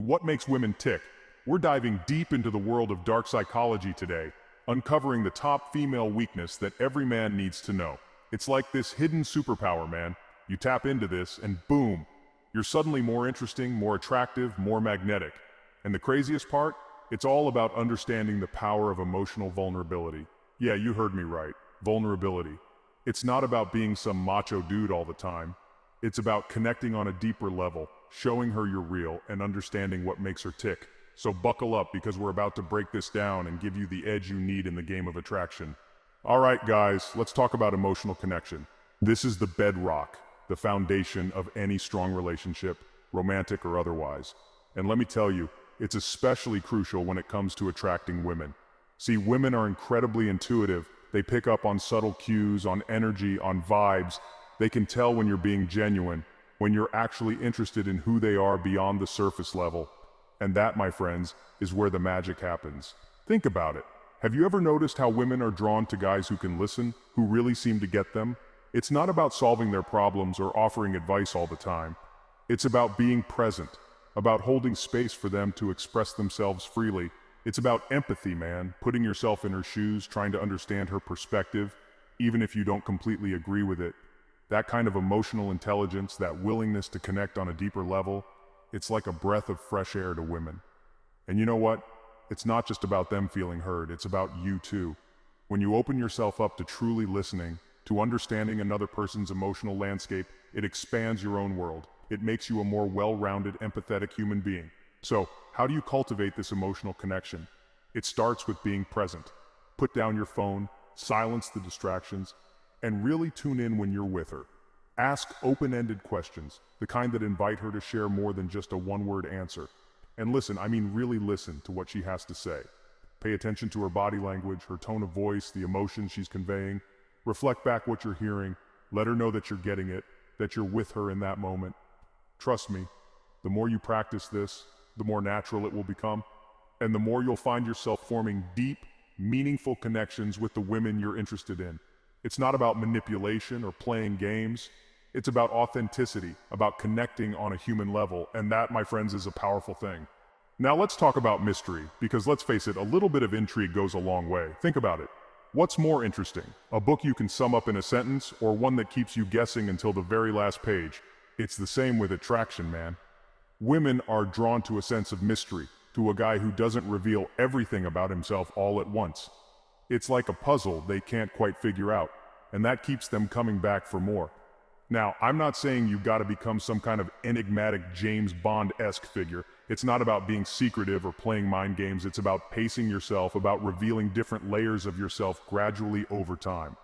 what makes women tick. We're diving deep into the world of dark psychology today, uncovering the top female weakness that every man needs to know. It's like this hidden superpower, man. You tap into this and boom, you're suddenly more interesting, more attractive, more magnetic. And the craziest part? It's all about understanding the power of emotional vulnerability. Yeah, you heard me right. Vulnerability. It's not about being some macho dude all the time. It's about connecting on a deeper level, showing her you're real, and understanding what makes her tick. So buckle up, because we're about to break this down and give you the edge you need in the game of attraction. All right, guys, let's talk about emotional connection. This is the bedrock, the foundation of any strong relationship, romantic or otherwise. And let me tell you, it's especially crucial when it comes to attracting women. See, women are incredibly intuitive. They pick up on subtle cues, on energy, on vibes. They can tell when you're being genuine, when you're actually interested in who they are beyond the surface level. And that, my friends, is where the magic happens. Think about it. Have you ever noticed how women are drawn to guys who can listen, who really seem to get them? It's not about solving their problems or offering advice all the time. It's about being present, about holding space for them to express themselves freely. It's about empathy, man, putting yourself in her shoes, trying to understand her perspective, even if you don't completely agree with it. That kind of emotional intelligence, that willingness to connect on a deeper level, it's like a breath of fresh air to women. And you know what? It's not just about them feeling heard, it's about you too. When you open yourself up to truly listening, to understanding another person's emotional landscape, it expands your own world. It makes you a more well-rounded, empathetic human being. So, how do you cultivate this emotional connection? It starts with being present. Put down your phone, silence the distractions, and really tune in when you're with her. Ask open-ended questions, the kind that invite her to share more than just a one-word answer. And listen, I mean really listen to what she has to say. Pay attention to her body language, her tone of voice, the emotions she's conveying. Reflect back what you're hearing. Let her know that you're getting it, that you're with her in that moment. Trust me, the more you practice this, the more natural it will become, and the more you'll find yourself forming deep, meaningful connections with the women you're interested in. It's not about manipulation or playing games. It's about authenticity, about connecting on a human level, and that, my friends, is a powerful thing. Now let's talk about mystery, because let's face it, a little bit of intrigue goes a long way. Think about it. What's more interesting? A book you can sum up in a sentence, or one that keeps you guessing until the very last page? It's the same with attraction, man. Women are drawn to a sense of mystery, to a guy who doesn't reveal everything about himself all at once. It's like a puzzle they can't quite figure out, and that keeps them coming back for more. Now, I'm not saying you've got to become some kind of enigmatic James Bond-esque figure. It's not about being secretive or playing mind games. It's about pacing yourself, about revealing different layers of yourself gradually over time.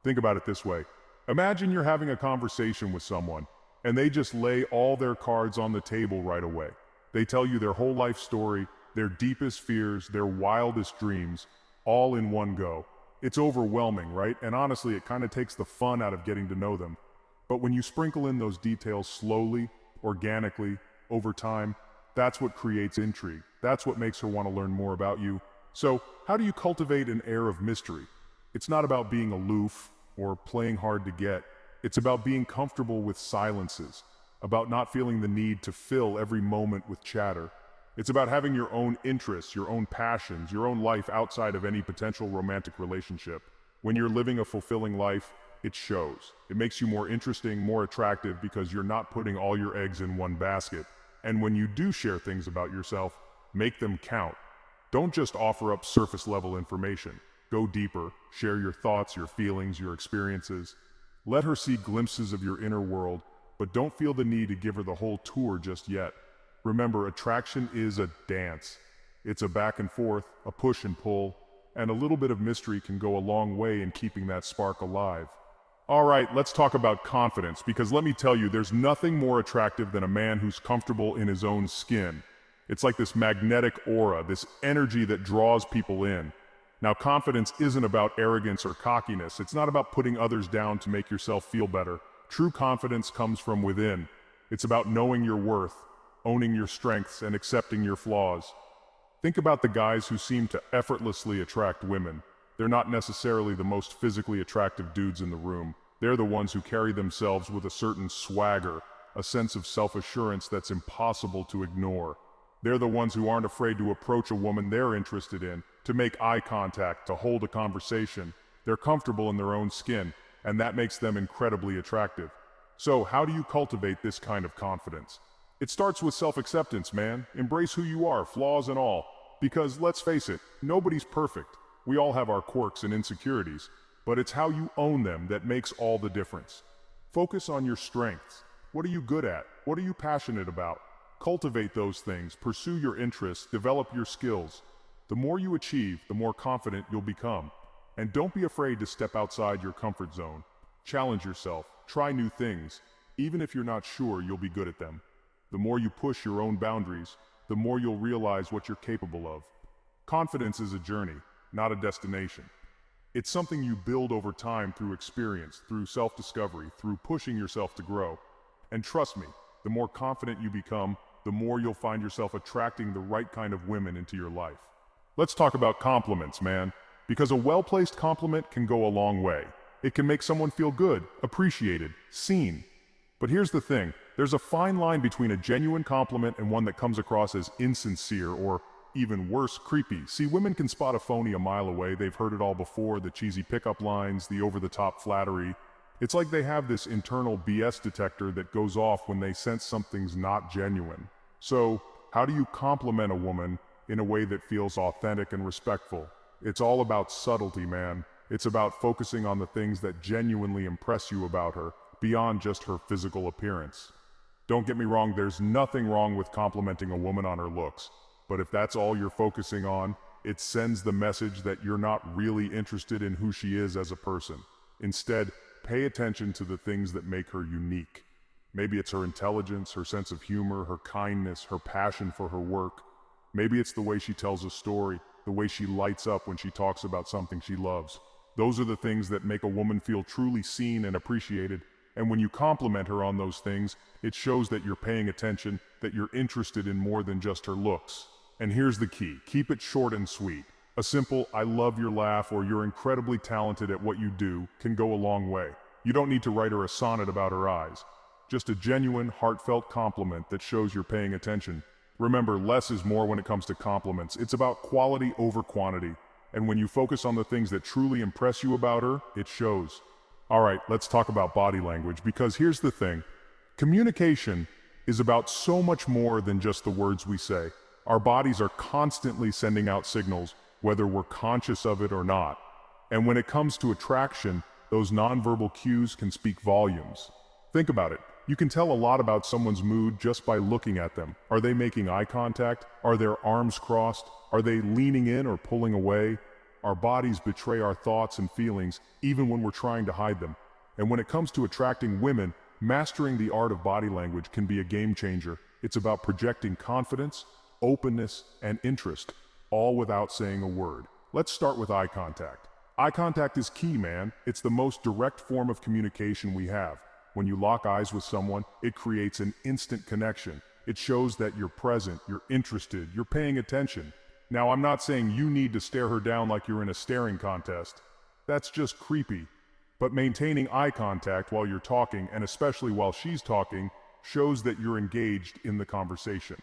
Think about it this way. Imagine you're having a conversation with someone, and they just lay all their cards on the table right away. They tell you their whole life story, their deepest fears, their wildest dreams, all in one go. It's overwhelming, right? And honestly, it kind of takes the fun out of getting to know them. But when you sprinkle in those details slowly, organically, over time, that's what creates intrigue. That's what makes her want to learn more about you. So, how do you cultivate an air of mystery? It's not about being aloof or playing hard to get. It's about being comfortable with silences, about not feeling the need to fill every moment with chatter. It's about having your own interests, your own passions, your own life outside of any potential romantic relationship. When you're living a fulfilling life, it shows. It makes you more interesting, more attractive, because you're not putting all your eggs in one basket. And when you do share things about yourself, make them count. Don't just offer up surface-level information. Go deeper, share your thoughts, your feelings, your experiences. Let her see glimpses of your inner world, but don't feel the need to give her the whole tour just yet. Remember, attraction is a dance. It's a back and forth, a push and pull, and a little bit of mystery can go a long way in keeping that spark alive. All right, let's talk about confidence, because let me tell you, there's nothing more attractive than a man who's comfortable in his own skin. It's like this magnetic aura, this energy that draws people in. Now, confidence isn't about arrogance or cockiness. It's not about putting others down to make yourself feel better. True confidence comes from within. It's about knowing your worth, owning your strengths, and accepting your flaws. Think about the guys who seem to effortlessly attract women. They're not necessarily the most physically attractive dudes in the room. They're the ones who carry themselves with a certain swagger, a sense of self-assurance that's impossible to ignore. They're the ones who aren't afraid to approach a woman they're interested in, to make eye contact, to hold a conversation. They're comfortable in their own skin, and that makes them incredibly attractive. So, how do you cultivate this kind of confidence? It starts with self-acceptance, man. Embrace who you are, flaws and all. Because, let's face it, nobody's perfect. We all have our quirks and insecurities, but it's how you own them that makes all the difference. Focus on your strengths. What are you good at? What are you passionate about? Cultivate those things, pursue your interests, develop your skills. The more you achieve, the more confident you'll become. And don't be afraid to step outside your comfort zone. Challenge yourself, try new things, even if you're not sure you'll be good at them. The more you push your own boundaries, the more you'll realize what you're capable of. Confidence is a journey, not a destination. It's something you build over time through experience, through self-discovery, through pushing yourself to grow. And trust me, the more confident you become, the more you'll find yourself attracting the right kind of women into your life. Let's talk about compliments, man. Because a well-placed compliment can go a long way. It can make someone feel good, appreciated, seen. But here's the thing, there's a fine line between a genuine compliment and one that comes across as insincere or, even worse, creepy. See, women can spot a phony a mile away. They've heard it all before, the cheesy pickup lines, the over-the-top flattery. It's like they have this internal BS detector that goes off when they sense something's not genuine. So, how do you compliment a woman in a way that feels authentic and respectful? It's all about subtlety, man. It's about focusing on the things that genuinely impress you about her, beyond just her physical appearance. Don't get me wrong, there's nothing wrong with complimenting a woman on her looks. But if that's all you're focusing on, it sends the message that you're not really interested in who she is as a person. Instead, pay attention to the things that make her unique. Maybe it's her intelligence, her sense of humor, her kindness, her passion for her work. Maybe it's the way she tells a story, the way she lights up when she talks about something she loves. Those are the things that make a woman feel truly seen and appreciated. And when you compliment her on those things, it shows that you're paying attention, that you're interested in more than just her looks. And here's the key, keep it short and sweet. A simple, "I love your laugh" or "you're incredibly talented at what you do" can go a long way. You don't need to write her a sonnet about her eyes. Just a genuine, heartfelt compliment that shows you're paying attention. Remember, less is more when it comes to compliments. It's about quality over quantity. And when you focus on the things that truly impress you about her, it shows. All right, let's talk about body language, because here's the thing. Communication is about so much more than just the words we say. Our bodies are constantly sending out signals, whether we're conscious of it or not. And when it comes to attraction, those nonverbal cues can speak volumes. Think about it. You can tell a lot about someone's mood just by looking at them. Are they making eye contact? Are their arms crossed? Are they leaning in or pulling away? Our bodies betray our thoughts and feelings, even when we're trying to hide them. And when it comes to attracting women, mastering the art of body language can be a game changer. It's about projecting confidence, openness, and interest, all without saying a word. Let's start with eye contact. Eye contact is key, man. It's the most direct form of communication we have. When you lock eyes with someone, it creates an instant connection. It shows that you're present, you're interested, you're paying attention. Now, I'm not saying you need to stare her down like you're in a staring contest. That's just creepy. But maintaining eye contact while you're talking, and especially while she's talking, shows that you're engaged in the conversation.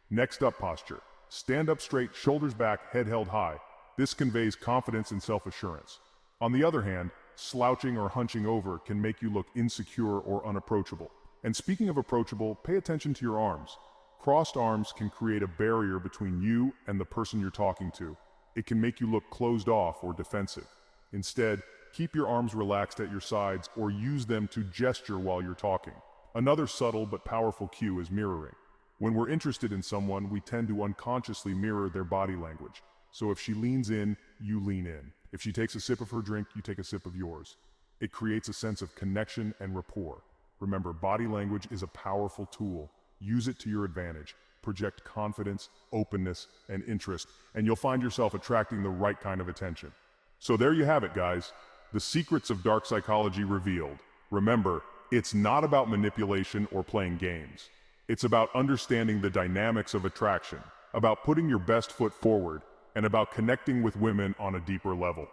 Next up, posture. Stand up straight, shoulders back, head held high. This conveys confidence and self-assurance. On the other hand, slouching or hunching over can make you look insecure or unapproachable. And speaking of approachable, pay attention to your arms. Crossed arms can create a barrier between you and the person you're talking to. It can make you look closed off or defensive. Instead, keep your arms relaxed at your sides or use them to gesture while you're talking. Another subtle but powerful cue is mirroring. When we're interested in someone, we tend to unconsciously mirror their body language. So if she leans in, you lean in. If she takes a sip of her drink, you take a sip of yours. It creates a sense of connection and rapport. Remember, body language is a powerful tool. Use it to your advantage. Project confidence, openness, and interest, and you'll find yourself attracting the right kind of attention. So there you have it, guys. The secrets of dark psychology revealed. Remember, it's not about manipulation or playing games. It's about understanding the dynamics of attraction, about putting your best foot forward, and about connecting with women on a deeper level.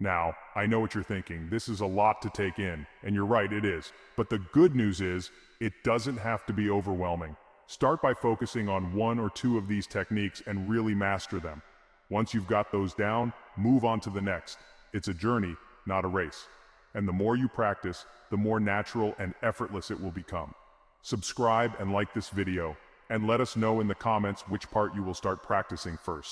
Now, I know what you're thinking. This is a lot to take in, and you're right, it is. But the good news is, it doesn't have to be overwhelming. Start by focusing on one or two of these techniques and really master them. Once you've got those down, move on to the next. It's a journey, not a race. And the more you practice, the more natural and effortless it will become. Subscribe and like this video, and let us know in the comments which part you will start practicing first.